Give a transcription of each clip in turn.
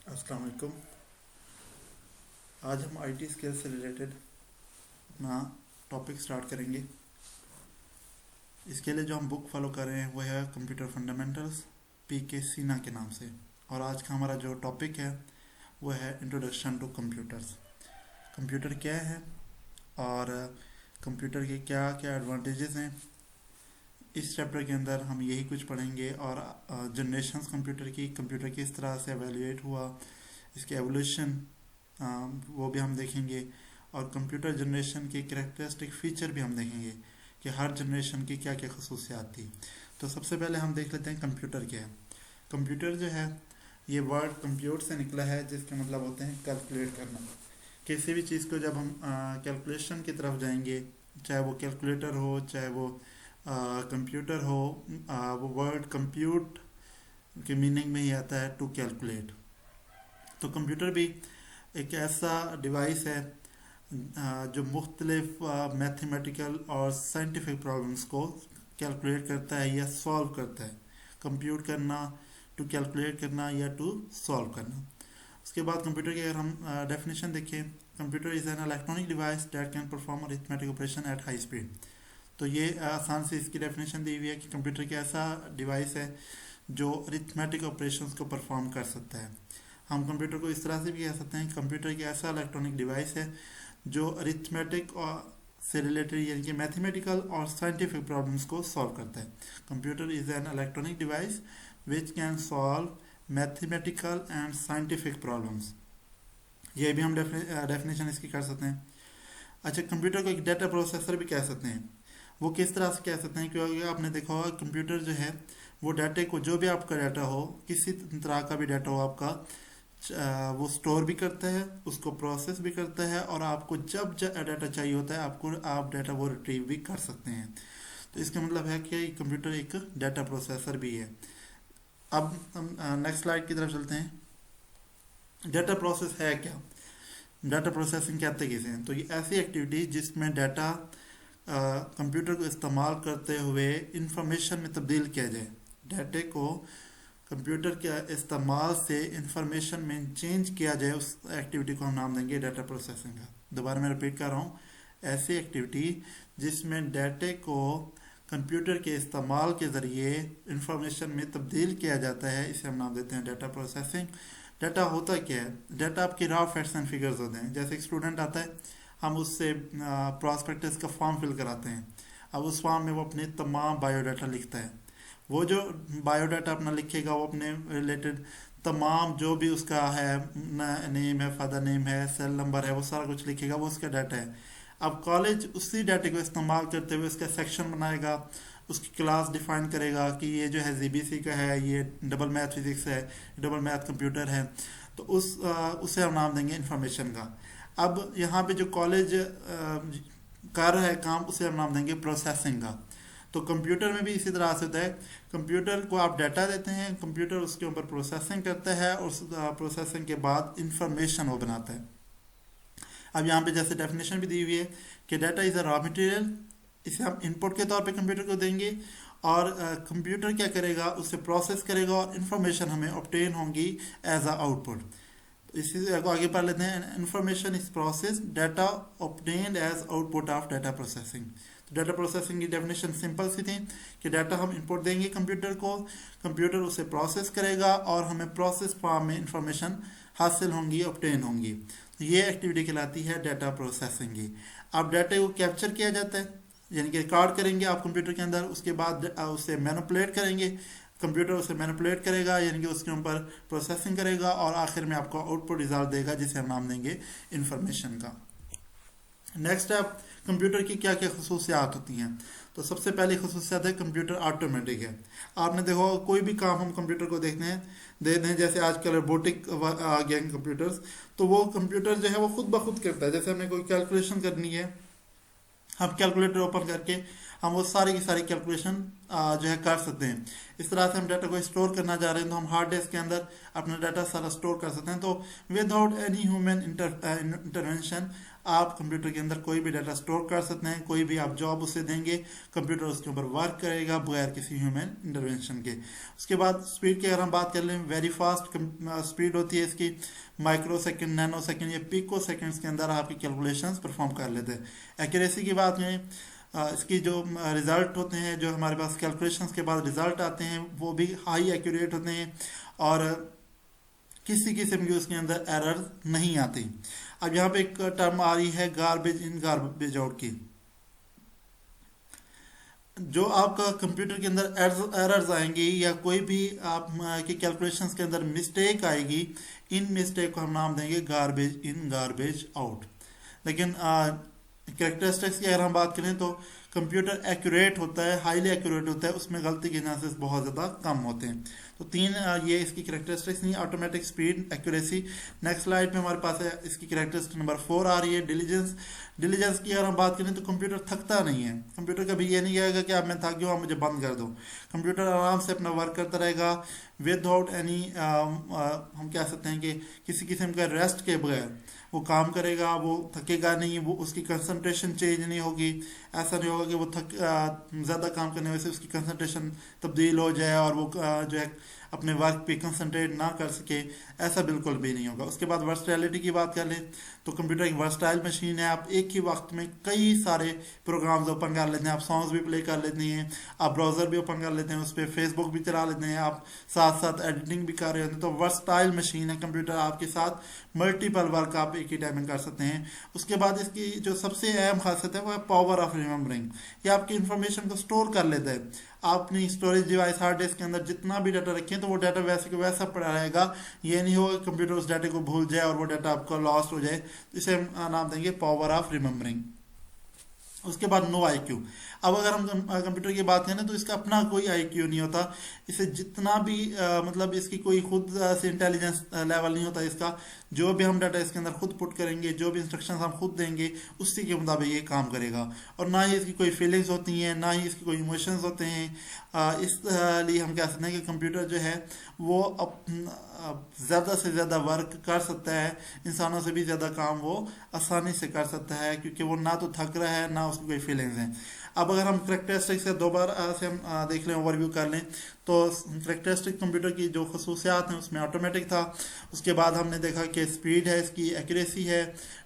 अस्सलाम वालेकुम। आज हम आईटी स्किल से रिलेटेड अपना टॉपिक स्टार्ट करेंगे। इसके लिए जो हम बुक फॉलो कर रहे हैं वो है कंप्यूटर फंडामेंटल्स पी के सीना के नाम से। और आज का हमारा जो टॉपिक है वो है इंट्रोडक्शन टू कंप्यूटर्स। कंप्यूटर क्या है और कंप्यूटर के क्या क्या एडवांटेजेस हैं, इस चैप्टर के अंदर हम यही कुछ पढ़ेंगे। और जनरेशन्स कंप्यूटर की, कंप्यूटर किस तरह से एवेल्यूएट हुआ, इसके एवोल्यूशन वो भी हम देखेंगे। और कंप्यूटर जनरेशन के कैरेक्टरिस्टिक फीचर भी हम देखेंगे कि हर जनरेशन की क्या क्या खसूसियात थी। तो सबसे पहले हम देख लेते हैं कंप्यूटर क्या है। कंप्यूटर जो है ये वर्ड कंप्यूट से निकला है, जिसके मतलब होते हैं कैलकुलेट करना। किसी भी चीज़ को जब हम कैलकुलेशन की तरफ जाएंगे, चाहे वो कैलकुलेटर हो चाहे वो कंप्यूटर हो, वो वर्ड कंप्यूट के मीनिंग में ही आता है टू कैलकुलेट। तो कंप्यूटर भी एक ऐसा डिवाइस है जो मुख्तलिफ मैथमेटिकल और साइंटिफिक प्रॉब्लम्स को कैलकुलेट करता है या सॉल्व करता है। कंप्यूट करना, टू कैलकुलेट करना या टू सॉल्व करना। उसके बाद कंप्यूटर की अगर हम डेफिनेशन देखें, computer is an electronic device that can perform arithmetic operation at high speed. तो ये आसान से इसकी डेफिनेशन दी हुई है कि कंप्यूटर की ऐसा डिवाइस है जो अरिथमेटिक ऑपरेशंस को परफॉर्म कर सकता है। हम कंप्यूटर को इस तरह से भी कह सकते हैं कि कंप्यूटर की ऐसा इलेक्ट्रॉनिक डिवाइस है जो अरिथमेटिक और से रिलेटेड यानी कि मैथमेटिकल और साइंटिफिक प्रॉब्लम्स को सॉल्व करता है। Computer is an electronic device which can solve mathematical and scientific problems. ये भी हम डेफिनेशन इसकी कर सकते हैं। अच्छा, कंप्यूटर को एक डाटा प्रोसेसर भी कह सकते हैं। वो किस तरह से कह सकते हैं, क्योंकि आपने देखा होगा कंप्यूटर जो है वो डाटे को, जो भी आपका डाटा हो, किसी तरह का भी डाटा हो आपका, वो स्टोर भी करता है, उसको प्रोसेस भी करता है, और आपको जब डाटा चाहिए होता है आप डाटा वो रिट्रीव भी कर सकते हैं। तो इसका मतलब है कि कंप्यूटर एक डाटा प्रोसेसर भी है। अब हम नेक्स्ट स्लाइड की तरफ चलते हैं। डाटा प्रोसेस है क्या, डाटा प्रोसेसिंग कहते किसे हैं? तो ये ऐसी एक्टिविटी जिसमें डाटा कंप्यूटर को इस्तेमाल करते हुए इंफॉर्मेशन में तब्दील किया जाए। डाटे को कंप्यूटर के इस्तेमाल से इंफॉर्मेशन में चेंज किया जाए, उस एक्टिविटी को हम नाम देंगे डाटा प्रोसेसिंग का। दोबारा मैं रिपीट कर रहा हूँ, ऐसी एक्टिविटी जिसमें डाटे को कंप्यूटर के इस्तेमाल के ज़रिए इंफॉर्मेशन में तब्दील किया जाता है, इसे हम नाम देते हैं डाटा प्रोसेसिंग। डाटा होता क्या है? डाटा आपके रॉ फैक्ट्स एंड फिगर्स होते हैं। जैसे एक स्टूडेंट आता है, हम उससे प्रॉस्पेक्टस का फॉर्म फिल कराते हैं। अब उस फॉर्म में वो अपने तमाम बायोडाटा लिखता है। वो जो बायोडाटा अपना लिखेगा वो अपने रिलेटेड तमाम जो भी उसका है, नेम है, फादर नेम है, सेल नंबर है, वो सारा कुछ लिखेगा, वो उसका डाटा है। अब कॉलेज उसी डाटे को इस्तेमाल करते हुए उसका सेक्शन बनाएगा, उसकी क्लास डिफाइन करेगा कि ये जो है जीबीसी का है, ये डबल मैथ फिजिक्स है, डबल मैथ कंप्यूटर है। तो उसे हम नाम देंगे इंफॉर्मेशन का। अब यहाँ पे जो कॉलेज कर रहा है काम, उसे हम नाम देंगे प्रोसेसिंग का। तो कंप्यूटर में भी इसी तरह से होता है। कंप्यूटर को आप डाटा देते हैं, कंप्यूटर उसके ऊपर प्रोसेसिंग करता है, और उस प्रोसेसिंग के बाद इंफॉर्मेशन वो बनाता है। अब यहाँ पे जैसे डेफिनेशन भी दी हुई है कि data is a raw material, इसे हम इनपुट के तौर पे कंप्यूटर को देंगे, और कंप्यूटर क्या करेगा, उसे प्रोसेस करेगा, और इन्फॉर्मेशन हमें ऑब्टेन होंगी एज अ आउटपुट। इसी को आगे पढ़ लेते हैं। Information is process, data obtained as output of data processing. तो डाटा प्रोसेसिंग की डेफिनेशन सिंपल सी थी कि डाटा हम इनपुट देंगे कंप्यूटर को, कंप्यूटर उसे प्रोसेस करेगा, और हमें प्रोसेस फॉर्म में इंफॉर्मेशन हासिल होंगी, ऑब्टेन होंगी। तो ये एक्टिविटी कहलाती है डाटा प्रोसेसिंग की। अब डाटा को कैप्चर किया जाता है, यानी कि रिकॉर्ड करेंगे आप कंप्यूटर के अंदर, उसके बाद उसे मैनिपुलेट करेंगे, कंप्यूटर उसे मैनिपुलेट करेगा, यानी कि उसके ऊपर प्रोसेसिंग करेगा, और आखिर में आपको आउटपुट रिजल्ट देगा, जिसे हम नाम देंगे इंफॉर्मेशन का। नेक्स्ट है कंप्यूटर की क्या क्या खसूसियात होती हैं। तो सबसे पहली खसूसियात है कंप्यूटर ऑटोमेटिक है। आपने देखो कोई भी काम हम कंप्यूटर को देखते हैं, जैसे आजकल रोबोटिक आ गए हैं कंप्यूटर्स, तो वो कंप्यूटर जो है वो खुद ब खुद करता है। जैसे हमने कोई कैलकुलेशन करनी है, हम कैलकुलेटर ओपन करके हम वो सारी की सारी कैलकुलेशन जो है कर सकते हैं। इस तरह से हम डाटा को स्टोर करना चाह रहे हैं तो हम हार्ड डिस्क के अंदर अपना डाटा सारा स्टोर कर सकते हैं। तो विदाउट एनी ह्यूमन इंटरवेंशन आप कंप्यूटर के अंदर कोई भी डाटा स्टोर कर सकते हैं, कोई भी आप जॉब उसे देंगे, कंप्यूटर उसके ऊपर वर्क करेगा बगैर किसी ह्यूमन इंटरवेंशन के। उसके बाद स्पीड की अगर हम बात कर लें, वेरी फास्ट स्पीड होती है इसकी, माइक्रो सेकेंड, नैनो सेकेंड या पिको सेकेंड्स के अंदर आपकी कैलकुलेशंस परफॉर्म कर लेते हैं। एक्यूरेसी की बात करें, इसकी जो रिज़ल्ट होते हैं, जो हमारे पास कैलकुलेशंस के बाद रिज़ल्ट आते हैं, वो भी हाई एक्यूरेट होते हैं और किसी किस्म की उसके अंदर एरर नहीं आती। अब यहाँ पे एक टर्म आ रही है गार्बेज इन गार्बेज आउट की। जो आपका कंप्यूटर के अंदर एरर्स आएंगी या कोई भी आप की कैलकुलेशंस के अंदर मिस्टेक आएगी, इन मिस्टेक को हम नाम देंगे गार्बेज इन गार्बेज आउट। लेकिन कैरेक्टरिस्टिक्स की अगर हम बात करें तो कंप्यूटर एक्यूरेट होता है, हाईली एक्यूरेट होता है, उसमें गलती के चांसेस बहुत ज़्यादा कम होते हैं। तो तीन ये इसकी कैरेक्टरिस्टिक्स नहीं, automatic, speed, accuracy. Next slide में हमारे पास है इसकी कैरेक्टरिस्टिक नंबर 4 आ रही है, डिलीजेंस। डिलीजेंस की अगर हम बात करें तो कंप्यूटर थकता नहीं है। कंप्यूटर कभी ये नहीं कहेगा कि अब मैं थक गया, मुझे बंद कर दो। कंप्यूटर आराम से अपना वर्क करता रहेगा विदाउट एनी, हम कह सकते हैं कि किसी किस्म का रेस्ट के बगैर वो काम करेगा, वो थकेगा नहीं, वो उसकी कंसंट्रेशन चेंज नहीं होगी। ऐसा नहीं होगा कि वो ज़्यादा काम करने वजह से उसकी कंसंट्रेशन तब्दील हो जाए और वो जो है अपने वर्क पे कंसंट्रेट ना कर सके, ऐसा बिल्कुल भी नहीं होगा। उसके बाद वर्सटैलिटी की बात कर लें तो कंप्यूटर एक वर्सटाइल मशीन है। आप एक ही वक्त में कई सारे प्रोग्राम्स ओपन कर लेते हैं, आप सॉन्ग्स भी प्ले कर लेते हैं, आप ब्राउज़र भी ओपन कर लेते हैं, उस पर फेसबुक भी चला लेते हैं, आप साथ साथ एडिटिंग भी कर रहे होते हैं। तो वर्सटाइल मशीन है कंप्यूटर, आपके साथ मल्टीपल वर्क आप एक ही टाइम में कर सकते हैं। उसके बाद इसकी जो सबसे अहम खासियत है वो है पावर ऑफ रिमेम्बरिंग। ये आपकी इंफॉर्मेशन को स्टोर कर लेता है। आप अपनी स्टोरेज डिवाइस हार्ड डिस्क के अंदर जितना भी डाटा रखें तो वो डाटा वैसे को वैसा पड़ा रहेगा। ये नहीं होगा कंप्यूटर उस डाटे को भूल जाए और वो डाटा आपका लॉस्ट हो जाए। इसे हम नाम देंगे पावर ऑफ रिमेम्बरिंग। उसके बाद नो आईक्यू। अब अगर हम कंप्यूटर की बात करें तो इसका अपना कोई आईक्यू नहीं होता। इसे जितना भी मतलब इसकी कोई खुद से इंटेलिजेंस लेवल नहीं होता इसका। जो भी हम डाटा इसके अंदर खुद पुट करेंगे, जो भी इंस्ट्रक्शंस हम खुद देंगे, उसी के मुताबिक ये काम करेगा। और ना ही इसकी कोई फीलिंग्स होती हैं, ना ही इसकी कोई इमोशंस होते हैं। इसलिए हम कह सकते हैं कि कंप्यूटर जो है वो ज़्यादा से ज़्यादा वर्क कर सकता है, इंसानों से भी ज़्यादा काम वो आसानी से कर सकता है, क्योंकि वो ना तो थक रहा है ना उसकी कोई फीलिंग्स हैं। अब अगर हम करेक्टरिस्टिक से दोबारा से हम देख लें, ओवरव्यू कर लें, तो करेक्टरिस्टिक कंप्यूटर की जो खसूसियात हैं उसमें ऑटोमेटिक था। उसके बाद हमने देखा कि स्पीड है इसकी, एक्यूरेसी है,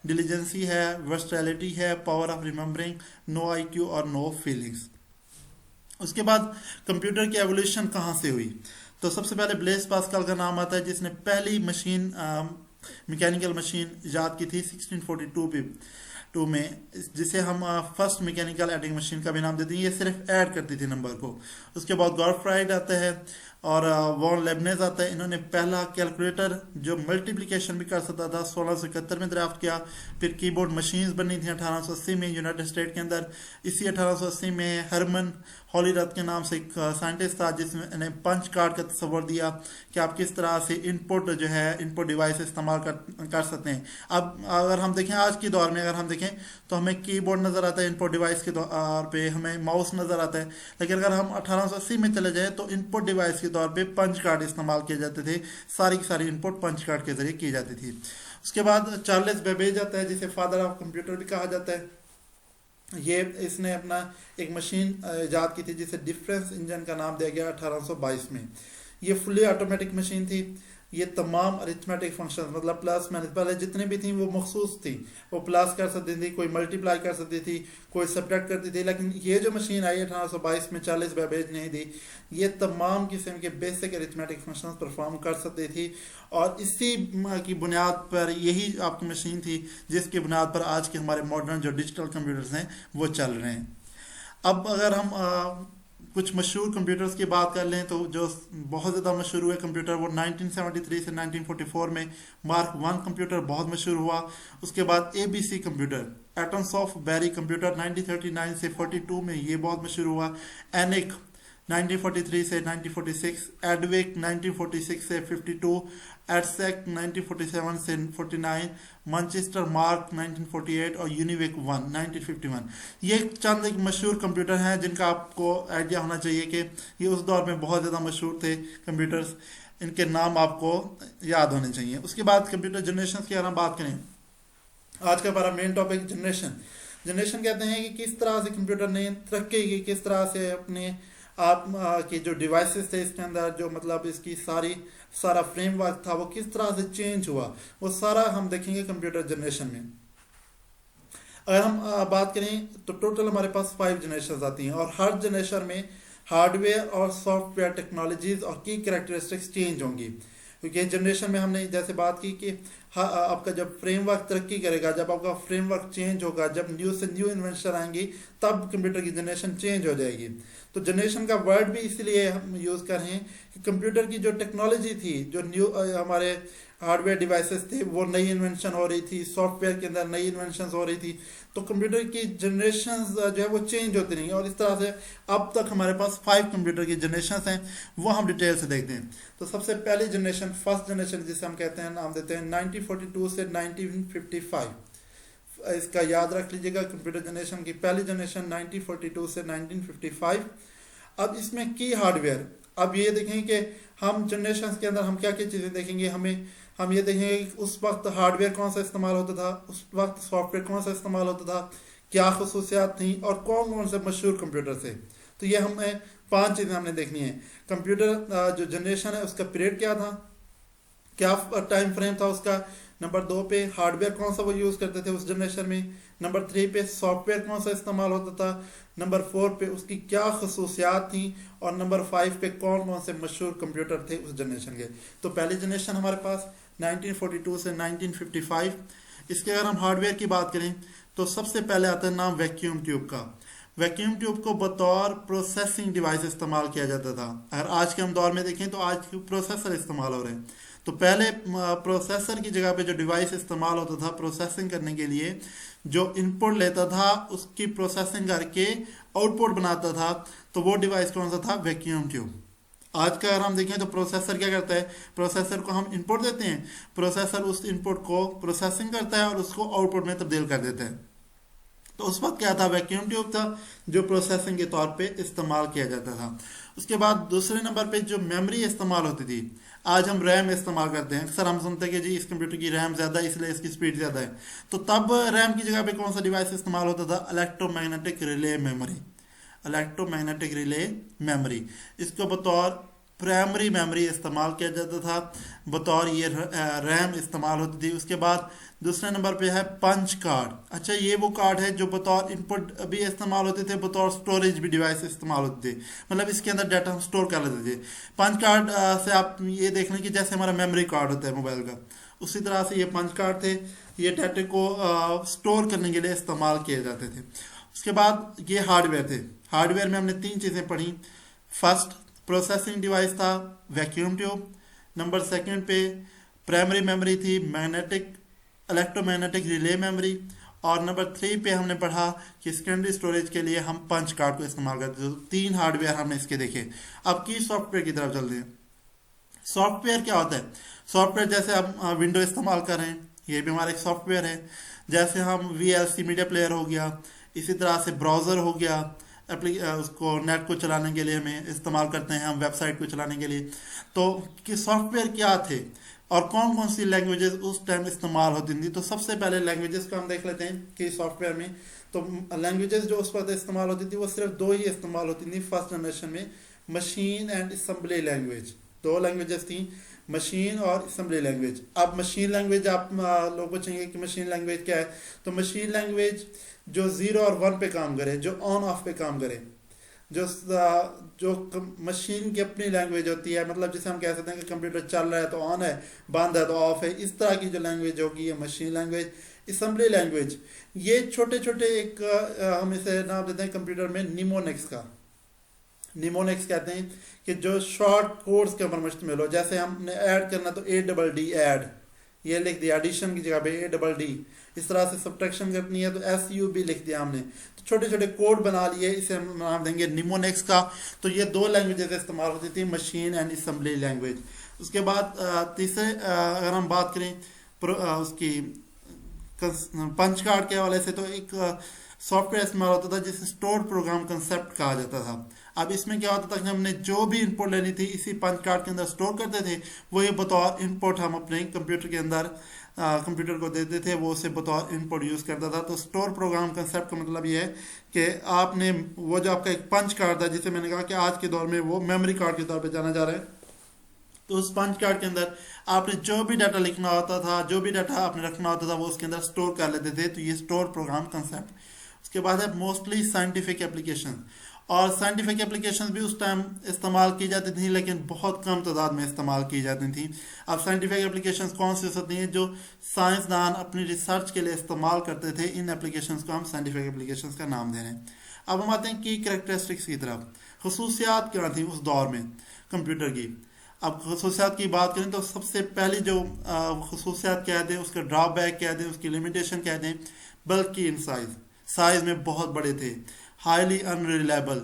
डिलीजेंसी है, वर्सटैलिटी है, power of remembering, no IQ और नो फीलिंग्स। उसके बाद कंप्यूटर की एवोल्यूशन कहाँ से हुई? तो सबसे पहले ब्लेस पास्कल का नाम आता है, जिसने पहली मशीन मैकेनिकल मशीन इजाद की थी 1642 में, जिसे हम फर्स्ट मैकेनिकल एडिंग मशीन का भी नाम देते हैं। ये सिर्फ ऐड करती थी नंबर को। उसके बाद गॉर्फ्राइड आता है और वॉन लेबनेज आता है। इन्होंने पहला कैलकुलेटर जो मल्टीप्लिकेशन भी कर सकता था 1671 में ड्राफ्ट किया। फिर कीबोर्ड मशीन्स बनी थी 1880 में यूनाइटेड स्टेट के अंदर। इसी 1880 में हरमन हॉलीरथ के नाम से एक साइंटिस्ट था, जिसने पंच कार्ड का तस्वर दिया कि आप किस तरह से इनपुट जो है, इनपुट डिवाइस इस्तेमाल कर सकते हैं। अब अगर हम देखें आज के दौर में, अगर हम देखें तो हमें कीबोर्ड नज़र आता है इनपुट डिवाइस के तौर पे, हमें माउस नज़र आता है। लेकिन अगर हम 1880 में चले जाएँ तो इनपुट डिवाइस के तौर पे पंच कार्ड इस्तेमाल किए जाते थे। सारी की सारी इनपुट पंच कार्ड के जरिए की जाती थी। उसके बाद चार्ल्स बेबेज आता है, जिसे फादर ऑफ कंप्यूटर भी कहा जाता है। ये इसने अपना एक मशीन ईजाद की थी जिसे डिफरेंस इंजन का नाम दिया गया 1822 में। ये फुली ऑटोमेटिक मशीन थी। ये तमाम अरिथमेटिक फंक्शंस, मतलब प्लस माइनस, पहले जितनी भी थी वो मखसूस थी। वो प्लस कर सकती थी, कोई मल्टीप्लाई कर सकती थी, कोई सब्ट्रैक्ट करती थी। लेकिन ये जो मशीन आई 1822 में चार्ल्स बेबेज ने दी, ये तमाम किस्म के बेसिक अरिथमेटिक फंक्शंस परफॉर्म कर सकती थी। और इसी की बुनियाद पर यही आपकी मशीन थी जिसकी बुनियाद पर आज के हमारे मॉडर्न जो डिजिटल कंप्यूटर्स हैं वो चल रहे हैं। अब अगर हम कुछ मशहूर कंप्यूटर्स की बात कर लें तो जो बहुत ज़्यादा मशहूर हुए कंप्यूटर वो 1973 से 1944 में मार्क 1 कंप्यूटर बहुत मशहूर हुआ। उसके बाद ABC computer, atoms of Berry computer 1939 से 42 में ये बहुत मशहूर हुआ। एनिक 1943 से 1946, एडविक 1946 से 52, एडसेक 1947 से 49, मैनचेस्टर मार्क 1948 और यूनिवेक 1 1951। ये चंद एक मशहूर कंप्यूटर हैं जिनका आपको आइडिया होना चाहिए कि ये उस दौर में बहुत ज़्यादा मशहूर थे कंप्यूटर्स। इनके नाम आपको याद होने चाहिए। उसके बाद कंप्यूटर जनरेशन की अगर हम बात करें आज का हमारा मेन टॉपिक जनरेशन। जनरेशन कहते हैं कि किस तरह से कंप्यूटर ने तरक्की की, किस तरह से अपने आप की जो डिवाइसेस थे इसके अंदर, जो मतलब इसकी सारा फ्रेमवर्क था वो किस तरह से चेंज हुआ, वो सारा हम देखेंगे कंप्यूटर जनरेशन में। अगर हम बात करें तो टोटल हमारे पास 5 जनरेशन आती हैं और हर जनरेशन में हार्डवेयर और सॉफ्टवेयर टेक्नोलॉजीज और की कैरेक्टरिस्टिक्स चेंज होंगी। क्योंकि जनरेशन में हमने जैसे बात की कि आपका जब फ्रेमवर्क तरक्की करेगा, जब आपका फ्रेमवर्क चेंज होगा, जब न्यू से न्यू इन्वेंशन आएंगी, तब कंप्यूटर की जनरेशन चेंज हो जाएगी। तो जनरेशन का वर्ड भी इसलिए हम यूज़ कर रहे हैं कि कंप्यूटर की जो टेक्नोलॉजी थी, जो न्यू हमारे हार्डवेयर डिवाइसेस थे, वो नई इन्वेंशन हो रही थी, सॉफ्टवेयर के अंदर नई इन्वेंशन हो रही थी, तो कंप्यूटर की जनरेशन जो है वो चेंज होती रही और इस तरह से अब तक हमारे पास 5 कंप्यूटर की जनरेशन हैं, वो हम डिटेल से देखते हैं। तो सबसे पहली जनरेशन, फर्स्ट जनरेशन जिसे हम कहते हैं, नाम देते हैं 1942 से 1955। इसका याद रख लीजिएगा, कंप्यूटर जनरेशन की पहली जनरेशन 1942 से 1955। अब इसमें की हार्डवेयर, अब ये देखेंगे कि हम जनरेशन के अंदर हम क्या क्या चीज़ें देखेंगे, हम ये देखेंगे कि उस वक्त हार्डवेयर कौन सा इस्तेमाल होता था, उस वक्त सॉफ्टवेयर कौन सा इस्तेमाल होता था, क्या खसूसियात थी और कौन कौन से मशहूर कंप्यूटर थे। तो ये हमें 5 चीज़ें हमने देखनी है। कंप्यूटर जो जनरेशन है उसका पीरियड क्या था, क्या टाइम फ्रेम था उसका। नंबर 2 पे हार्डवेयर कौन सा वो यूज़ करते थे उस जनरेशन में। नंबर 3 पे सॉफ्टवेयर कौन सा इस्तेमाल होता था। नंबर 4 पे उसकी क्या खसूसियात थी और नंबर 5 पे कौन कौन से मशहूर कंप्यूटर थे उस जनरेशन के। तो पहली जनरेशन हमारे पास 1942 से 1955। इसके अगर हम हार्डवेयर की बात करें तो सबसे पहले आता है नाम वैक्यूम ट्यूब का। वैक्यूम ट्यूब को बतौर प्रोसेसिंग डिवाइस इस्तेमाल किया जाता था। अगर आज के हम दौर में देखें तो आज प्रोसेसर इस्तेमाल हो रहे हैं, तो पहले प्रोसेसर की जगह पे जो डिवाइस इस्तेमाल होता था प्रोसेसिंग करने के लिए, जो इनपुट लेता था उसकी प्रोसेसिंग करके आउटपुट बनाता था, तो वो डिवाइस कौन सा था, वैक्यूम ट्यूब। आज का अगर हम देखें तो प्रोसेसर क्या करता है, प्रोसेसर को हम इनपुट देते हैं, प्रोसेसर उस इनपुट को प्रोसेसिंग करता है और उसको आउटपुट में तब्दील कर देता है। तो उस वक्त क्या था, वैक्यूम ट्यूब था जो प्रोसेसिंग के तौर पे इस्तेमाल किया जाता था। उसके बाद दूसरे नंबर पे जो मेमोरी इस्तेमाल होती थी, आज हम रैम इस्तेमाल करते हैं। अक्सर हम सुनते हैं कि जी इस कंप्यूटर की रैम ज़्यादा है इसलिए इसकी स्पीड ज़्यादा है। तो तब रैम की जगह पे कौन सा डिवाइस इस्तेमाल होता था, electromagnetic relay memory. Electromagnetic relay memory, इसको बतौर प्राइमरी मेमोरी इस्तेमाल किया जाता था, बतौर ये रैम इस्तेमाल होती थी। उसके बाद दूसरे नंबर पे है पंच कार्ड। अच्छा, ये वो कार्ड है जो बतौर इनपुट भी इस्तेमाल होते थे, बतौर स्टोरेज भी डिवाइस इस्तेमाल होते थे, मतलब इसके अंदर डाटा हम स्टोर कर लेते थे। पंच कार्ड से आप ये देख लें कि जैसे हमारा मेमोरी कार्ड होता है मोबाइल का, उसी तरह से ये पंच कार्ड थे, ये डाटे को स्टोर करने के लिए इस्तेमाल किए जाते थे। उसके बाद ये हार्डवेयर थे। हार्डवेयर में हमने 3 चीज़ें पढ़ी। फर्स्ट प्रोसेसिंग डिवाइस था वैक्यूम ट्यूब, नंबर 2 पे प्राइमरी मेमोरी थी इलेक्ट्रोमैग्नेटिक रिले मेमोरी, और नंबर 3 पे हमने पढ़ा कि सेकेंडरी स्टोरेज के लिए हम पंच कार्ड को इस्तेमाल करते थे। तो 3 हार्डवेयर हमने इसके देखे। अब की सॉफ्टवेयर की तरफ चलते हैं। सॉफ्टवेयर क्या होता है, सॉफ्टवेयर जैसे हम विंडो इस्तेमाल कर रहे हैं, ये भी हमारा एक सॉफ्टवेयर है। जैसे हम VLC मीडिया प्लेयर हो गया, इसी तरह से ब्राउज़र हो गया, उसको नेट को चलाने के लिए हमें इस्तेमाल करते हैं, हम वेबसाइट को चलाने के लिए। तो कि सॉफ्टवेयर क्या थे और कौन कौन सी लैंग्वेजेस उस टाइम इस्तेमाल होती थी। तो सबसे पहले लैंग्वेजेस को हम देख लेते हैं कि सॉफ्टवेयर में तो लैंग्वेजेस जो उस वक्त इस्तेमाल होती थी वो सिर्फ 2 ही इस्तेमाल होती थी फर्स्ट जनरेशन में, machine and assembly language. 2 languages थी, मशीन और असेंबली लैंग्वेज। अब मशीन लैंग्वेज आप लोगों को चाहिए कि मशीन लैंग्वेज क्या है, तो मशीन लैंग्वेज जो 0 और 1 पे काम करे, जो ऑन ऑफ पे काम करे, जो मशीन की अपनी लैंग्वेज होती है, मतलब जिसे हम कह सकते हैं कि कंप्यूटर चल रहा है तो ऑन है, बंद है तो ऑफ है, इस तरह की जो लैंग्वेज होगी ये मशीन लैंग्वेज। असेंबली लैंग्वेज ये छोटे छोटे एक हम इसे नाम देते हैं कंप्यूटर में निमोनिक्स का। निमोनिक्स कहते हैं कि जो शॉर्ट कोड्स के ऊपर मुश्तमिल हो। जैसे हमने ऐड करना तो ADD ऐड, ये लिख दिया, एडिशन की जगह पे ADD। इस तरह से सब्ट्रैक्शन करनी है तो SUB लिख दिया हमने। तो छोटे छोटे कोड बना लिए, इसे हम नाम देंगे निमोनिक्स का। तो ये 2 लैंग्वेजेस इस्तेमाल होती थी, मशीन एंड असेंबली लैंग्वेज। उसके बाद तीसरे अगर हम बात करें उसकी पंच कार्ड के हवाले से, तो एक सॉफ्टवेयर इस्तेमाल होता था जिसे स्टोर प्रोग्राम कंसेप्ट कहा जाता था। अब इसमें क्या होता था कि हमने जो भी इनपुट लेनी थी इसी पंच कार्ड के अंदर स्टोर करते थे, वही बतौर इनपुट हम अपने कंप्यूटर के अंदर कंप्यूटर को देते थे, वो उसे बतौर इनपुट यूज़ करता था। तो स्टोर प्रोग्राम कंसेप्ट का मतलब ये है कि आपने वो जो आपका एक पंच कार्ड था, जिसे मैंने कहा कि आज के दौर में वो मेमोरी कार्ड के तौर पर जाना जा रहा है, तो उस पंच कार्ड के अंदर आपने जो भी डाटा लिखना होता था, जो भी डाटा आपने रखना होता था, वो उसके अंदर स्टोर कर लेते थे। तो ये स्टोर प्रोग्राम कंसेप्ट। उसके बाद है मोस्टली साइंटिफिक एप्लीकेशन, और साइंटिफिक एप्लीकेशंस भी उस टाइम इस्तेमाल की जाती थी, लेकिन बहुत कम तादाद में इस्तेमाल की जाती थी। अब साइंटिफिक एप्लीकेशंस कौन सी होती हैं जो साइंसदान अपनी रिसर्च के लिए इस्तेमाल करते थे, इन एप्लीकेशंस को हम साइंटिफिक एप्लीकेशंस का नाम दे रहे हैं। अब हम आते हैं की कैरेक्टरिस्टिक्स की तरफ। खसूसियात क्या थी उस दौर में कंप्यूटर की। अब खसूसियात की बात करें तो सबसे पहली जो खसूसियात कह दें, उसका ड्रॉबैक कह दें, उसकी लिमिटेशन कह दें, बल्कि इन साइज में बहुत बड़े थे, हाईली अनरिलायबल,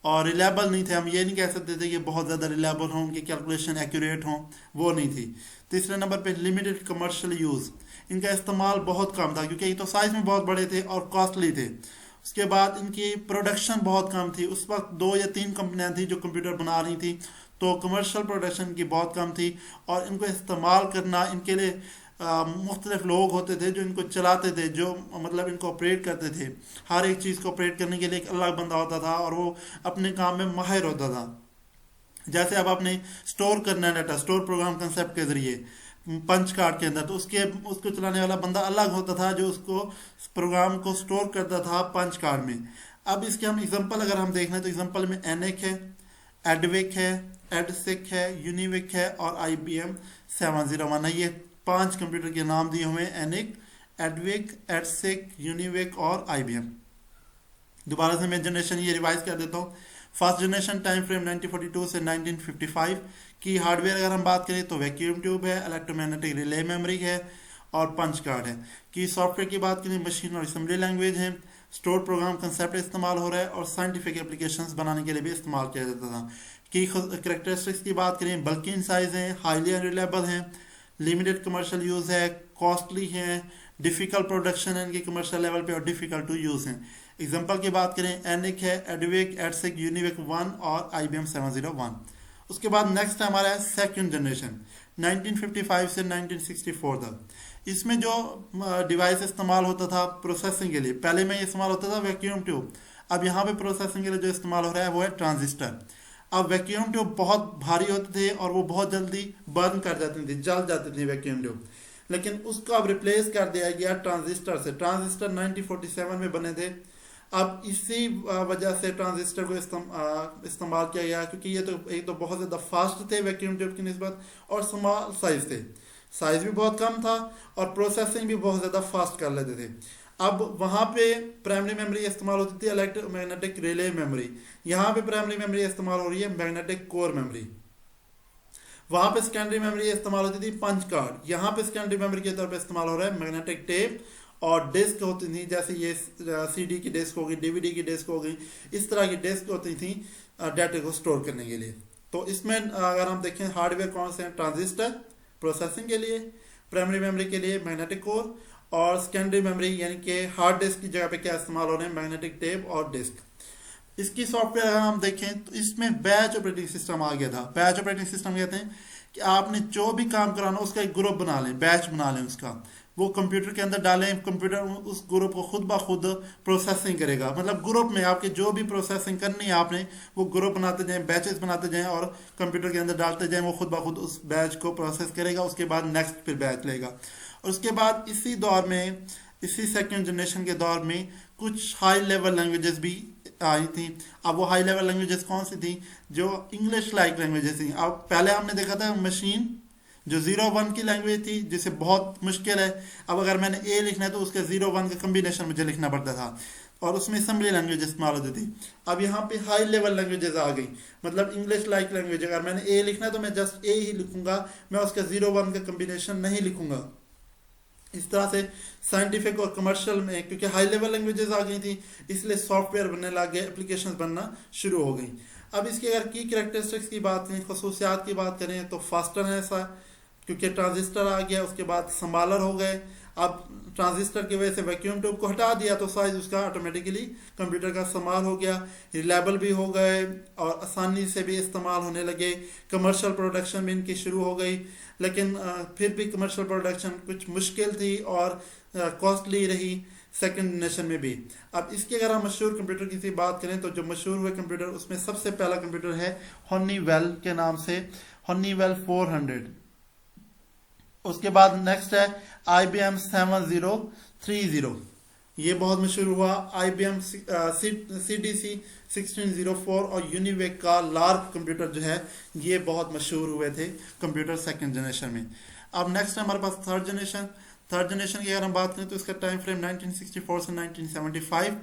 और रिलायबल नहीं थे। हम ये नहीं कह सकते थे कि बहुत ज़्यादा रिलायबल हों, उनकी कैलकुलेशन एक्यूरेट हों, वो नहीं थी। तीसरे नंबर पे लिमिटेड कमर्शियल यूज़, इनका इस्तेमाल बहुत कम था क्योंकि ये तो साइज में बहुत बड़े थे और कॉस्टली थे। उसके बाद इनकी प्रोडक्शन बहुत कम थी। उस वक्त 2 या 3 कंपनियां थी जो कंप्यूटर बना रही थी, तो कमर्शियल प्रोडक्शन की बहुत कम थी, और इनको इस्तेमाल करना, इनके लिए मुख्तलिफ लोग होते थे जो इनको चलाते थे, जो मतलब इनको ऑपरेट करते थे। हर एक चीज़ को ऑपरेट करने के लिए एक अलग बंदा होता था और वो अपने काम में माहिर होता था। जैसे अब आपने स्टोर करना है डाटा स्टोर प्रोग्राम कंसेप्ट के ज़रिए पंच कार्ड के अंदर, तो उसको चलाने वाला बंदा अलग होता था जो उसको प्रोग्राम को स्टोर करता था पंच कार्ड में। अब इसके हम एग्जांपल अगर हम देख लें तो एग्जांपल में एनिक है, एडविक है, एडसिक है, यूनिविक है और IBM 701 है। ये 5 कंप्यूटर के नाम दिए हुए हैं, एनिक, एडविक, एडसिक, यूनिविक और IBM। दोबारा से मैं जनरेशन ये रिवाइज कर देता हूँ। फर्स्ट जनरेशन टाइम फ्रेम 1942 से 1955 की। हार्डवेयर अगर हम बात करें तो वैक्यूम ट्यूब है, इलेक्ट्रोमैग्नेटिक रिले मेमोरी है और पंच कार्ड है। कि सॉफ्टवेयर की बात करें मशीन और असेंबली लैंग्वेज है, स्टोर प्रोग्राम कंसेप्ट इस्तेमाल हो रहा है और साइंटिफिक एप्लीकेशंस बनाने के लिए भी इस्तेमाल किया जाता था। की करेक्टरिस्टिक्स की बात करें बल्कि इन साइज हैं, हाईली अनरिलायबल हैं, लिमिटेड कमर्शियल यूज़ है, कॉस्टली हैं, डिफ़िकल्ट प्रोडक्शन है इनकी कमर्शियल लेवल पे और डिफ़िकल्ट टू यूज़ हैं। एग्जांपल की बात करें एनिक है, एडविक, एडसिक, यूनिविक 1 और IBM 701। उसके बाद नेक्स्ट हमारा है सेकंड जनरेशन 1955 से 1964 तक। इसमें जो डिवाइस इस्तेमाल होता था प्रोसेसिंग के लिए, पहले में इस्तेमाल होता था वैक्यूम ट्यूब, अब यहाँ पे प्रोसेसिंग के लिए जो इस्तेमाल हो रहा है वो है ट्रांजिस्टर। अब वैक्यूम ट्यूब बहुत भारी होते थे और वो बहुत जल्दी बर्न कर जाती थी, जल जाती थी वैक्यूम ट्यूब, लेकिन उसको अब रिप्लेस कर दिया गया ट्रांजिस्टर से। ट्रांजिस्टर 1947 में बने थे। अब इसी वजह से ट्रांजिस्टर को इस्तेमाल किया गया क्योंकि ये तो एक तो बहुत ज़्यादा फास्ट थे वैक्यूम ट्यूब की निस्बत और स्मॉल साइज थे, साइज भी बहुत कम था और प्रोसेसिंग भी बहुत ज़्यादा फास्ट कर लेते थे। अब वहाँ पे प्राइमरी मेमोरी इस्तेमाल होती थी इलेक्ट्रोमैग्नेटिक रिले मेमोरी, यहाँ पे प्राइमरी मेमोरी इस्तेमाल हो रही है मैग्नेटिक कोर मेमोरी। वहाँ पे सेकेंडरी मेमोरी इस्तेमाल होती थी पंच कार्ड, यहाँ पे सेकेंडरी मेमोरी के तौर पे इस्तेमाल हो रहा है मैग्नेटिक टेप और डिस्क होती थी, जैसे ये CD की डिस्क होगी, DVD की डिस्क होगी, इस तरह की डिस्क होती थी डाटा को स्टोर करने के लिए। तो इसमें अगर हम देखें हार्डवेयर कौन से हैं, ट्रांजिस्टर प्रोसेसिंग के लिए, प्राइमरी मेमोरी के लिए मैग्नेटिक कोर और सेकेंडरी मेमोरी यानी कि हार्ड डिस्क की जगह पे क्या इस्तेमाल हो रहे हैं, मैग्नेटिक टेप और डिस्क। इसकी सॉफ्टवेयर अगर हम देखें तो इसमें बैच ऑपरेटिंग सिस्टम आ गया था। बैच ऑपरेटिंग सिस्टम कहते हैं कि आपने जो भी काम कराना उसका एक ग्रुप बना लें, बैच बना लें उसका, वो कंप्यूटर के अंदर डालें, कंप्यूटर उस ग्रुप को खुद ब खुद प्रोसेसिंग करेगा। मतलब ग्रुप में आपके जो भी प्रोसेसिंग करनी है आपने वो ग्रुप बनाते जाएं, बैचेस बनाते जाएं और कंप्यूटर के अंदर डालते जाएं, वो खुद ब खुद उस बैच को प्रोसेस करेगा, उसके बाद नेक्स्ट फिर बैच लेगा। और उसके बाद इसी दौर में, इसी सेकेंड जनरेशन के दौर में कुछ हाई लेवल लैंग्वेजेस भी आई थी। अब वो हाई लेवल लैंग्वेजेस कौन सी थी, जो इंग्लिश लाइक लैंग्वेजेस थी। अब पहले हमने देखा था मशीन जो 0-1 की लैंग्वेज थी जिसे बहुत मुश्किल है। अब अगर मैंने A लिखना है तो उसके 0-1 का कम्बिनेशन मुझे लिखना पड़ता था और उसमें असेंबली लैंग्वेज इस्तेमाल होती थी। अब यहाँ पे हाई लेवल लैंग्वेजेस आ गई, मतलब इंग्लिश लाइक लैंग्वेज। अगर मैंने A लिखना है तो मैं जस्ट A ही लिखूंगा, मैं उसका 0-1 का कम्बिनेशन नहीं लिखूंगा। इस तरह से साइंटिफिक और कमर्शियल में, क्योंकि हाई लेवल लैंग्वेजेस आ गई थी इसलिए सॉफ्टवेयर बनने लग गए, एप्लीकेशंस बनना शुरू हो गई। अब इसकी अगर की कैरेक्टरिस्टिक्स की बात करें, खसूसियात की बात करें तो फास्टर है ऐसा क्योंकि ट्रांजिस्टर आ गया, उसके बाद संबालर हो गए। अब ट्रांजिस्टर की वजह से वैक्यूम ट्यूब को हटा दिया तो साइज उसका ऑटोमेटिकली कंप्यूटर का इस्तेमाल हो गया, रिलायबल भी हो गए और आसानी से भी इस्तेमाल होने लगे। कमर्शियल प्रोडक्शन भी इनकी शुरू हो गई, लेकिन फिर भी कमर्शियल प्रोडक्शन कुछ मुश्किल थी और कॉस्टली रही सेकंड जनरेशन में भी। अब इसके अगर हम मशहूर कंप्यूटर की सी बात करें तो जो मशहूर हुए कंप्यूटर उसमें सबसे पहला कंप्यूटर है हनीवेल के नाम से, हनीवेल 400। उसके बाद नेक्स्ट है IBM 7030, ये बहुत मशहूर हुआ। IBM CDC 1604 और यूनिवेक का लार्प कंप्यूटर जो है ये बहुत मशहूर हुए थे कंप्यूटर सेकंड जनरेशन में। अब नेक्स्ट है हमारे पास थर्ड जनरेशन। थर्ड जनरेशन की अगर हम बात करें तो इसका टाइम फ्रेम 1964 से 1975।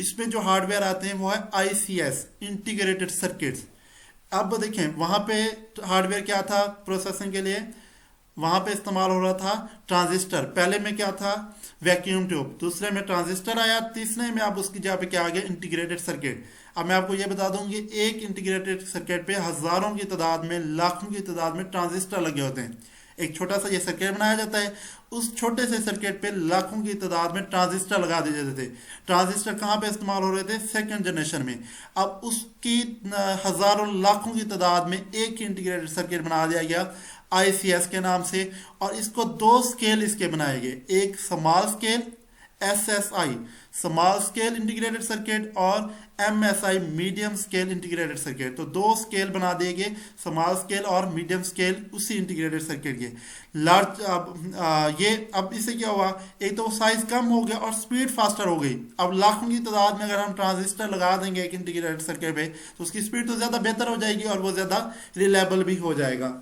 इसमें जो हार्डवेयर आते हैं वो है ICS, इंटीग्रेटेड सर्किट्स। अब देखें वहां पे हार्डवेयर क्या था प्रोसेसिंग के लिए, वहां पे इस्तेमाल हो रहा था ट्रांजिस्टर। पहले में क्या था वैक्यूम ट्यूब, दूसरे में ट्रांजिस्टर आया, तीसरे में अब उसकी जगह पे क्या आ गया इंटीग्रेटेड सर्किट। अब मैं आपको ये बता दूं कि एक इंटीग्रेटेड सर्किट पे हजारों की तादाद में, लाखों की तादाद में ट्रांजिस्टर लगे होते हैं। एक छोटा सा ये सर्किट बनाया जाता है, उस छोटे से सर्किट पे लाखों की तादाद में ट्रांजिस्टर लगा दिए जाते थे। ट्रांजिस्टर कहाँ पे इस्तेमाल हो रहे थे सेकंड जनरेशन में। अब उसकी हजारों लाखों की तादाद में एक इंटीग्रेटेड सर्किट बना दिया गया ICS के नाम से, और इसको दो स्केल इसके बनाए गए, एक small scale SSI small scale integrated circuit और MSI medium scale integrated circuit. तो दो स्केल बना दिए गए, स्मॉल स्केल और मीडियम स्केल उसी इंटीग्रेटेड सर्किट के। लार्ज ये अब इससे क्या हुआ, एक तो साइज कम हो गया और स्पीड फास्टर हो गई। अब लाखों की तादाद में अगर हम ट्रांजिस्टर लगा देंगे एक इंटीग्रेटेड सर्किट पे तो उसकी स्पीड तो ज्यादा बेहतर हो जाएगी और वो ज्यादा रिलायबल भी हो जाएगा।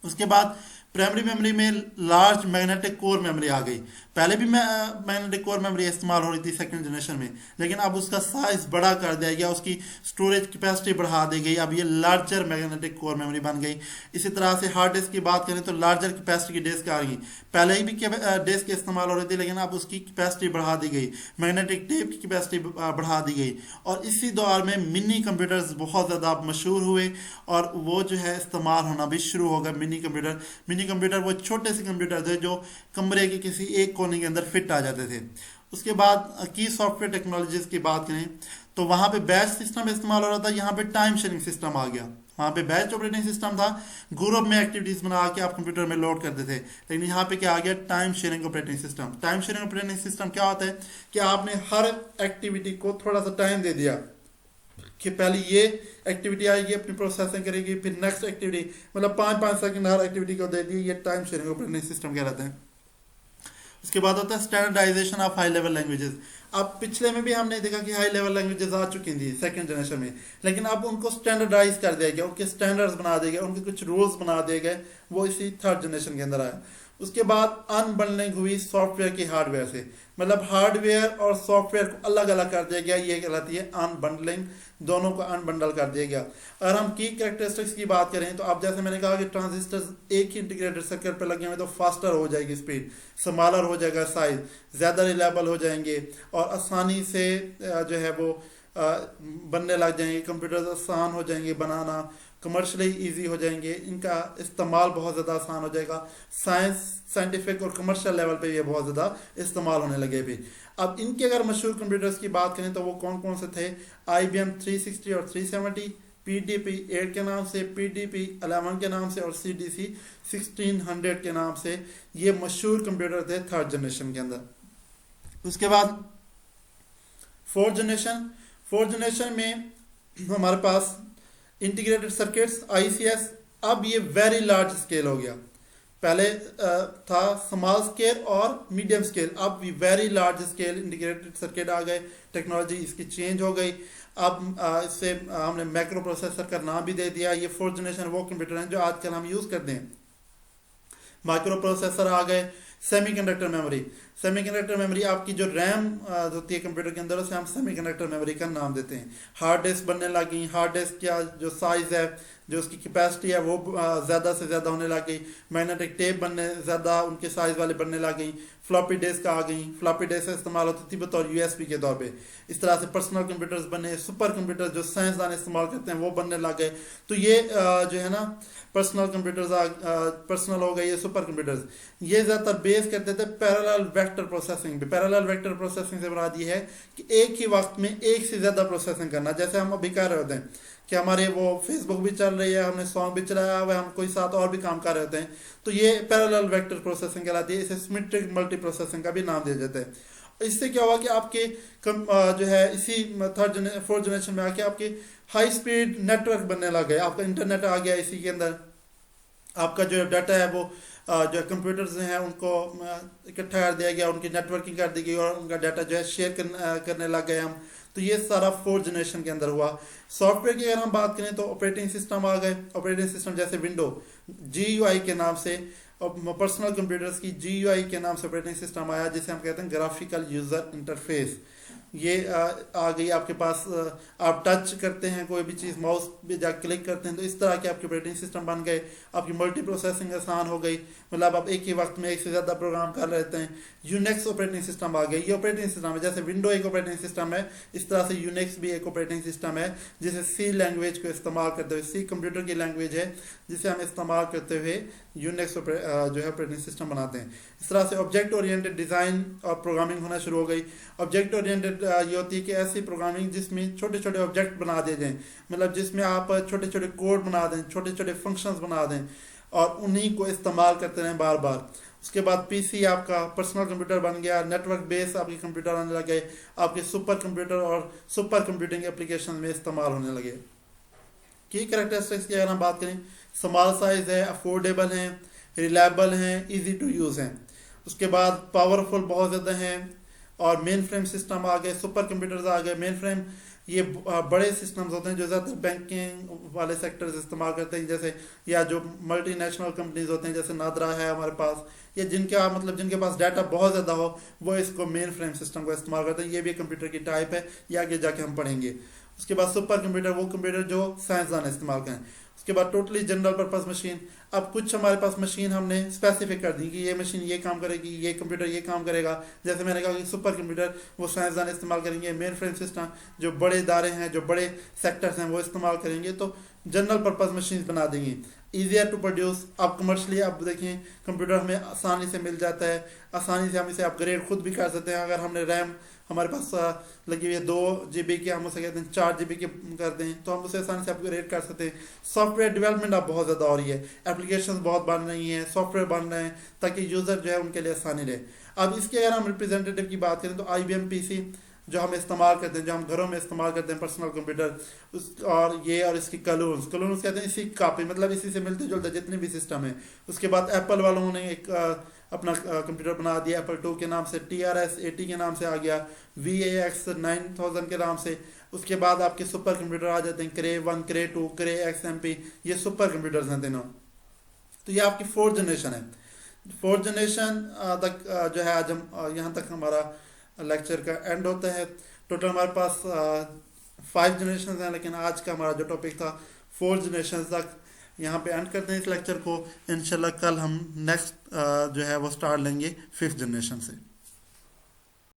उसके बाद प्राइमरी मेमोरी में लार्ज मैग्नेटिक कोर मेमोरी आ गई। पहले भी मैग्नेटिक कोर मेमोरी इस्तेमाल हो रही थी सेकंड जनरेशन में, लेकिन अब उसका साइज बड़ा कर दिया गया, उसकी स्टोरेज कैपेसिटी बढ़ा दी गई, अब ये लार्जर मैग्नेटिक कोर मेमोरी बन गई। इसी तरह से हार्ड डिस्क की बात करें तो लार्जर कैपेसिटी की डिस्क आ गई। पहले ही भी डिस्क इस्तेमाल हो रही थी लेकिन अब उसकी कैपेसिटी बढ़ा दी गई, मैग्नेटिक टेप की कैपेसिटी बढ़ा दी गई। और इसी दौर में मिनी कंप्यूटर्स बहुत ज़्यादा मशहूर हुए और वो जो है इस्तेमाल होना भी शुरू हो गया। मिनी कंप्यूटर वो छोटे से कंप्यूटर थे जो कमरे के किसी एक कोने के अंदर फिट आ जाते थे। उसके बाद की सॉफ्टवेयर टेक्नोलॉजीज की बात करें तो वहां पे बैच सिस्टम इस्तेमाल हो रहा था, यहाँ पे टाइम शेयरिंग सिस्टम आ गया। वहां पे बैच ऑपरेटिंग सिस्टम था, ग्रुप में एक्टिविटीज बना के आप कंप्यूटर में लोड करते थे, लेकिन यहाँ पे क्या आ गया time sharing operating system. Time sharing operating system क्या होता है कि आपने हर एक्टिविटी को थोड़ा सा टाइम दे दिया कि पहले ये एक्टिविटी आएगी अपनी प्रोसेसिंग करेगी, फिर नेक्स्ट एक्टिविटी, मतलब 5-5 सेकंड हर एक्टिविटी को दे दी। ये टाइम शेयरिंग ऑपरेटिंग सिस्टम कहलाते हैं। उसके बाद होता है standardization of high level languages. अब पिछले में भी हमने देखा कि हाई लेवल लैंग्वेजेस आ चुकी थी सेकंड जनरेशन में, लेकिन अब उनको स्टैंडर्डाइज कर दिया गया, उनके स्टैंडर्ड्स बना दिए गए, उनके कुछ रूल्स बना दिए गए, वो इसी थर्ड जनरेशन के अंदर आया। उसके बाद अनबंडलिंग हुई सॉफ्टवेयर की हार्डवेयर से, मतलब हार्डवेयर और सॉफ्टवेयर को अलग अलग कर दिया गया, ये कहलाती है अनबंडलिंग, दोनों को अनबंडल कर दिया गया। अगर हम की कैरेक्टरिस्टिक्स की बात करें तो अब जैसे मैंने कहा कि ट्रांजिस्टर एक ही इंटीग्रेटेड सर्किट पर लगे हुए तो फास्टर हो जाएगी स्पीड, स्मॉलर हो जाएगा साइज, ज़्यादा रिलायबल हो जाएंगे और आसानी से जो है वो बनने लग जाएंगे, कंप्यूटर आसान हो जाएंगे बनाना, कमर्शियली इजी हो जाएंगे, इनका इस्तेमाल बहुत ज़्यादा आसान हो जाएगा। साइंटिफिक और कमर्शियल लेवल पे ये बहुत ज़्यादा इस्तेमाल होने लगे भी। अब इनके अगर मशहूर कंप्यूटर्स की बात करें तो वो कौन कौन से थे, IBM 360 और 370, PDP 8 के नाम से, PDP 11 के नाम से और CDC 1600 के नाम से, ये मशहूर कंप्यूटर थे थर्ड जनरेशन के अंदर। उसके बाद फोर्थ जनरेशन में हमारे पास इंटीग्रेटेड सर्किट्स ICS, अब ये वेरी लार्ज स्केल हो गया। पहले था स्मॉल स्केल और मीडियम स्केल, अब very large scale integrated circuit आ गए, टेक्नोलॉजी इसकी चेंज हो गई। अब इससे हमने मैक्रो प्रोसेसर का नाम भी दे दिया। ये फोर्थ जनरेशन वो कंप्यूटर हैं जो आजकल हम यूज करते हैं। माइक्रो प्रोसेसर आ गए, सेमीकंडक्टर सेमीकंडक्टर मेमोरी आपकी जो रैम होती है कंप्यूटर के अंदर, उसे हम सेमीकंडक्टर मेमोरी का नाम देते हैं। हार्ड डिस्क बनने लगी, हार्ड डिस्क का जो साइज है, जो उसकी कैपेसिटी है, वो ज़्यादा से ज़्यादा होने लग गई। मैग्नेटिक टेप बनने ज़्यादा उनके साइज़ वाले बनने लग गई। फ्लॉपी डिस्क आ गई, फ्लॉपी डिस्क इस्तेमाल होती थी बतौर यूएसबी के तौर पे। इस तरह से पर्सनल कंप्यूटर्स बने, सुपर कंप्यूटर जो साइंसदान इस्तेमाल करते हैं वो बनने लग गए। तो ये जो है ना पर्सनल कंप्यूटर्स पर्सनल हो गए, ये सुपर कंप्यूटर्स। ये ज़्यादातर बेस करते थे पैरेलल वेक्टर प्रोसेसिंग पे। पैरेलल वेक्टर प्रोसेसिंग से मुराद ये है कि एक ही वक्त में एक से ज़्यादा प्रोसेसिंग करना, जैसे हम अभी कर रहे होते हैं कि हमारे वो फेसबुक भी चल रही है, हमने सॉन्ग भी चलाया हुआ है, हम कोई साथ और भी काम कर रहे होते हैं, तो ये पैरेलल वेक्टर प्रोसेसिंग कहलाती है। इसे सिमेट्रिक मल्टी प्रोसेसिंग का भी नाम दिया जाता है। इससे क्या हुआ कि आपके जो है इसी फोर्थ जनरेशन में आके आपके हाई स्पीड नेटवर्क बनने लग गए, आपका इंटरनेट आ गया इसी के अंदर। आपका जो डाटा है वो जो कंप्यूटर्स हैं उनको इकट्ठा कर दिया गया, उनकी नेटवर्किंग कर दी गई और उनका डाटा जो है शेयर करने लग गए हम। तो ये सारा फोर्थ जनरेशन के अंदर हुआ। सॉफ्टवेयर की अगर हम बात करें तो ऑपरेटिंग सिस्टम आ गए। ऑपरेटिंग सिस्टम जैसे विंडो, GUI के नाम से, और पर्सनल कंप्यूटर्स की GUI के नाम से ऑपरेटिंग सिस्टम आया, जिसे हम कहते हैं ग्राफिकल यूजर इंटरफेस। ये आ गई आपके पास। आप टच करते हैं कोई भी चीज़, माउस पे जाकर क्लिक करते हैं, तो इस तरह के आपके ऑपरेटिंग सिस्टम बन गए। आपकी मल्टी प्रोसेसिंग आसान हो गई, मतलब आप एक ही वक्त में एक से ज़्यादा प्रोग्राम कर रहते हैं। यूनिक्स ऑपरेटिंग सिस्टम आ गया। ये ऑपरेटिंग सिस्टम है, जैसे विंडो एक ऑपरेटिंग सिस्टम है, इस तरह से यूनिक्स भी एक ऑपरेटिंग सिस्टम है, जिसे C लैंग्वेज को इस्तेमाल करते हुए, C कंप्यूटर की लैंग्वेज है जिसे हम इस्तेमाल करते हुए यूनिक्स जो है ऑपरेटिंग सिस्टम बनाते हैं। इस तरह से ऑब्जेक्ट ओरिएंटेड डिज़ाइन और प्रोग्रामिंग होना शुरू हो गई। ऑब्जेक्ट ओरिएंटेड ये होती है कि ऐसी प्रोग्रामिंग जिसमें छोटे छोटे ऑब्जेक्ट बना दिए जाएं, मतलब जिसमें आप छोटे छोटे कोड बना दें, छोटे छोटे फंक्शंस बना दें और उन्हीं को इस्तेमाल करते रहें बार बार। उसके बाद PC आपका पर्सनल कंप्यूटर बन गया, नेटवर्क बेस आपके कंप्यूटर आने लगे, आपके सुपर कंप्यूटर और सुपर कंप्यूटिंग एप्लीकेशन में इस्तेमाल होने लगे। की कैरेक्टरिस्टिक्स की अगर हम बात करें, स्मॉल साइज है, अफोर्डेबल हैं, रिलायबल हैं, इजी टू यूज़ हैं। उसके बाद पावरफुल बहुत ज़्यादा हैं, और मेन फ्रेम सिस्टम आ गए, सुपर कंप्यूटर्स आ गए। मेन फ्रेम ये बड़े सिस्टम्स होते हैं जो ज़्यादातर बैंकिंग वाले सेक्टर्स इस्तेमाल करते हैं, जैसे या जो मल्टीनेशनल कंपनीज होते हैं जैसे नादरा है हमारे पास, या जिनके पास डाटा बहुत ज़्यादा हो, वो इसको मेन फ्रेम सिस्टम को इस्तेमाल करते हैं। ये भी कंप्यूटर की टाइप है, ये आगे जाके हम पढ़ेंगे। उसके बाद सुपर कंप्यूटर, वो कंप्यूटर जो साइंसदान इस्तेमाल करें। उसके बाद टोटली जनरल पर्पस मशीन। अब कुछ हमारे पास मशीन हमने स्पेसिफिक कर दी कि ये मशीन ये काम करेगी, ये कंप्यूटर ये काम करेगा। जैसे मैंने कहा कि सुपर कंप्यूटर वो साइंसदान इस्तेमाल करेंगे, मेन फ्रेम सिस्टम जो बड़े इदारे हैं, जो बड़े सेक्टर्स हैं वो इस्तेमाल करेंगे, तो जनरल पर्पस मशीन बना देंगे। ईजियर टू प्रोड्यूस, आप कमर्शली आप देखें कंप्यूटर हमें आसानी से मिल जाता है, आसानी से हम इसे अपग्रेड खुद भी कर सकते हैं। अगर हमने रैम हमारे पास लगी हुई है 2 GB की, हम उसे कहते हैं 4 GB की कर दें, तो हम उसे आसानी से अपग्रेड कर सकते हैं। सॉफ्टवेयर डेवलपमेंट अब बहुत ज़्यादा हो रही है, एप्लीकेशंस बहुत बन रही हैं, सॉफ्टवेयर बन रहे हैं ताकि यूज़र जो है उनके लिए आसानी रहे। अब इसके अगर हम रिप्रेजेंटेटिव की बात करें तो IBM PC जो हम इस्तेमाल करते हैं, जो हम घरों में इस्तेमाल करते हैं पर्सनल कंप्यूटर, और इसकी कलून्स कहते हैं इसी कापी, मतलब इसी से मिलते जुलते जितने भी सिस्टम है। उसके बाद एप्पल वालों ने एक अपना कंप्यूटर बना दिया Apple II के नाम से, TRS-80 के नाम से आ गया, VAX 9000 के नाम से। उसके बाद आपके सुपर कंप्यूटर आ जाते हैं, Cray 1, Cray 2, Cray XMP, ये सुपर कंप्यूटर्स हैं तीनों। तो ये आपकी फोर्थ जनरेशन है। फोर्थ जनरेशन तक जो है आज हम यहाँ तक हमारा लेक्चर का एंड होता है। टोटल हमारे पास 5 जनरेशन हैं, लेकिन आज का हमारा जो टॉपिक था 4 जनरेशन तक। यहाँ पे एंड करते हैं इस लेक्चर को। इंशाल्लाह कल हम नेक्स्ट जो है वो स्टार्ट लेंगे 5th जनरेशन से।